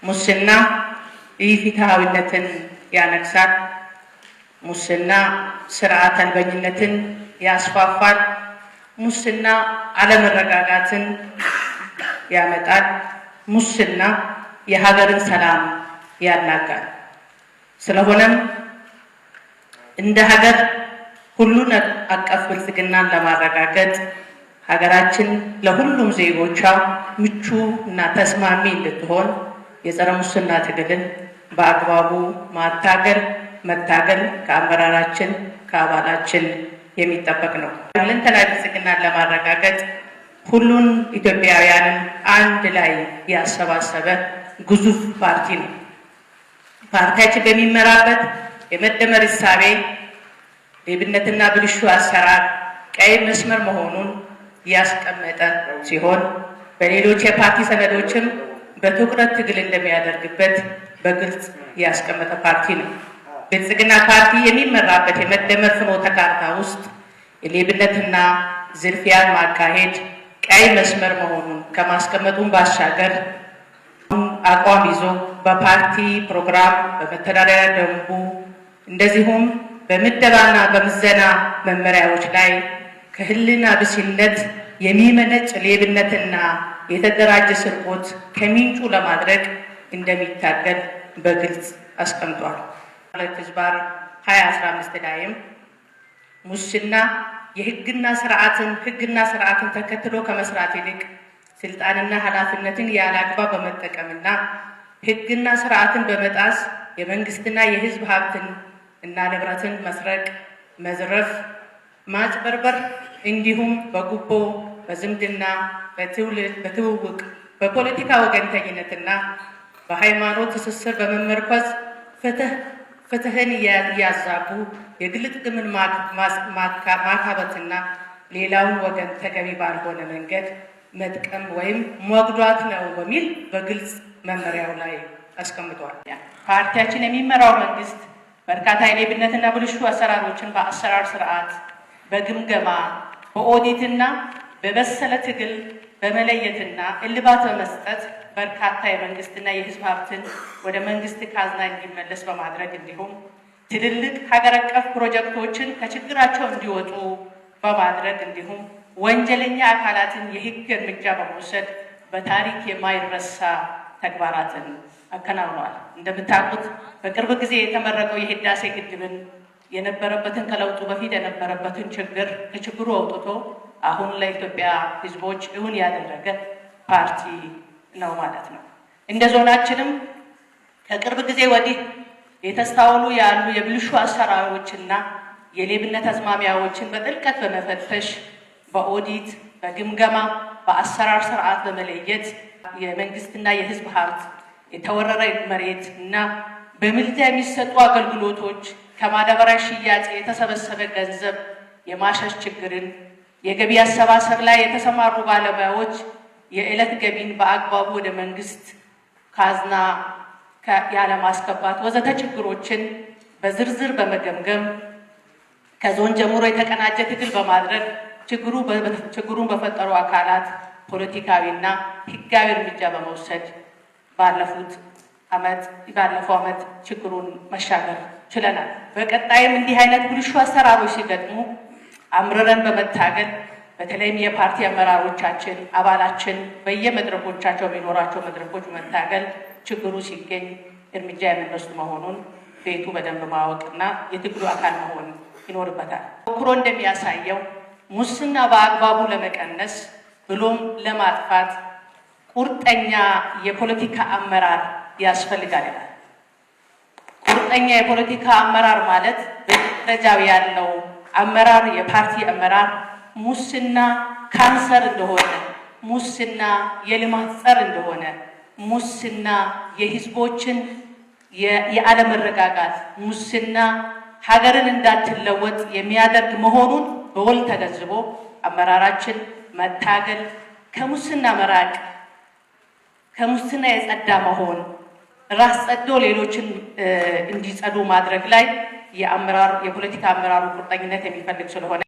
ሙስና ኢፍትሐዊነትን ያነግሳል። ሙስና ስርዓት አልበኝነትን ያስፋፋል። ሙስና አለመረጋጋትን ያመጣል። ሙስና የሀገርን ሰላም ያናጋል። ስለሆነም እንደ ሀገር ሁሉን አቀፍ ብልጽግናን ለማረጋገጥ ሀገራችን ለሁሉም ዜጎቿ ምቹ እና ተስማሚ እንድትሆን የጸረ ሙስና ትግልን በአግባቡ መታገል ከአመራራችን ከአባላችን የሚጠበቅ ነው። ሁለንተናዊ ብልጽግናን ለማረጋገጥ ሁሉን ኢትዮጵያውያንን አንድ ላይ ያሰባሰበ ግዙፍ ፓርቲ ነው። ፓርቲያችን በሚመራበት የመደመር እሳቤ ሌብነትና ብልሹ አሰራር ቀይ መስመር መሆኑን ያስቀመጠ ሲሆን በሌሎች የፓርቲ ሰነዶችም በትኩረት ትግል እንደሚያደርግበት በግልጽ ያስቀመጠ ፓርቲ ነው። ብልጽግና ፓርቲ የሚመራበት የመደመር ፍኖተ ካርታ ውስጥ የሌብነትና ዝርፊያን ማካሄድ ቀይ መስመር መሆኑን ከማስቀመጡን ባሻገር አቋም ይዞ በፓርቲ ፕሮግራም፣ በመተዳደሪያ ደንቡ እንደዚሁም በምደባና በምዘና መመሪያዎች ላይ ከህልና ብስለት የሚመነጭ ሌብነትና የተደራጀ ስርቆት ከምንጩ ለማድረግ እንደሚታገል በግልጽ አስቀምጧል። 2/2015 ላይም ሙስና ህግና ስርዓትን ተከትሎ ከመስራት ይልቅ ስልጣንና ኃላፊነትን ያለአግባብ በመጠቀምና ህግና ስርዓትን በመጣስ የመንግስትና የህዝብ ሀብትን እና ንብረትን መስረቅ፣ መዝረፍ፣ ማጭበርበር እንዲሁም በጉቦ፣ በዝምድና፣ በትውውቅ፣ በፖለቲካ ወገንተኝነትና በሃይማኖት ትስስር በመመርኮዝ ፍትህን እያዛቡ የግል ጥቅምን ማካበትና ሌላውን ወገን ተገቢ ባልሆነ መንገድ መጥቀም ወይም መጉዳት ነው በሚል በግልጽ መመሪያው ላይ አስቀምጧል። ፓርቲያችን የሚመራው መንግስት በርካታ የሌብነትና ብልሹ አሰራሮችን በአሰራር ስርዓት፣ በግምገማ፣ በኦዲትና በበሰለ ትግል በመለየትና እልባት በመስጠት በርካታ የመንግስትና የህዝብ ሀብትን ወደ መንግስት ካዝና እንዲመለስ በማድረግ እንዲሁም ትልልቅ ሀገር አቀፍ ፕሮጀክቶችን ከችግራቸው እንዲወጡ በማድረግ እንዲሁም ወንጀለኛ አካላትን የህግ እርምጃ በመውሰድ በታሪክ የማይረሳ ተግባራትን አከናውኗል። እንደምታውቁት በቅርብ ጊዜ የተመረቀው የህዳሴ ግድብን የነበረበትን ከለውጡ በፊት የነበረበትን ከችግሩ አውጥቶ አሁን ለኢትዮጵያ ህዝቦች እውን ያደረገ ፓርቲ ነው ማለት ነው። እንደ ዞናችንም ከቅርብ ጊዜ ወዲህ የተስተዋሉ ያሉ የብልሹ አሰራሮችና የሌብነት አዝማሚያዎችን በጥልቀት በመፈተሽ በኦዲት፣ በግምገማ፣ በአሰራር ስርዓት በመለየት የመንግስትና የህዝብ ሀብት፣ የተወረረ መሬት እና በምልጃ የሚሰጡ አገልግሎቶች፣ ከማዳበሪያ ሽያጭ የተሰበሰበ ገንዘብ የማሸሽ ችግርን፣ የገቢ አሰባሰብ ላይ የተሰማሩ ባለሙያዎች የዕለት ገቢን በአግባቡ ወደ መንግስት ካዝና ያለማስገባት ወዘተ ችግሮችን በዝርዝር በመገምገም ከዞን ጀምሮ የተቀናጀ ትግል በማድረግ ችግሩን በፈጠሩ አካላት ፖለቲካዊና ህጋዊ እርምጃ በመውሰድ ባለፈው ዓመት ችግሩን መሻገር ችለናል። በቀጣይም እንዲህ አይነት ብልሹ አሰራሮች ሲገጥሙ አምርረን በመታገል በተለይም የፓርቲ አመራሮቻችን አባላችን በየመድረኮቻቸው የሚኖራቸው መድረኮች መታገል ችግሩ ሲገኝ እርምጃ የሚወስዱ መሆኑን ቤቱ በደንብ ማወቅና የትግሉ አካል መሆን ይኖርበታል። ተሞክሮ እንደሚያሳየው ሙስና በአግባቡ ለመቀነስ ብሎም ለማጥፋት ቁርጠኛ የፖለቲካ አመራር ያስፈልጋል ይላል። ቁርጠኛ የፖለቲካ አመራር ማለት በደረጃው ያለው አመራር የፓርቲ አመራር ሙስና ካንሰር እንደሆነ፣ ሙስና የልማት ጸር እንደሆነ፣ ሙስና የህዝቦችን የአለመረጋጋት፣ ሙስና ሀገርን እንዳትለወጥ የሚያደርግ መሆኑን በውል ተገንዝቦ አመራራችን መታገል፣ ከሙስና መራቅ፣ ከሙስና የጸዳ መሆን፣ ራስ ጸዶ ሌሎችን እንዲጸዱ ማድረግ ላይ የፖለቲካ አመራሩ ቁርጠኝነት የሚፈልግ ስለሆነ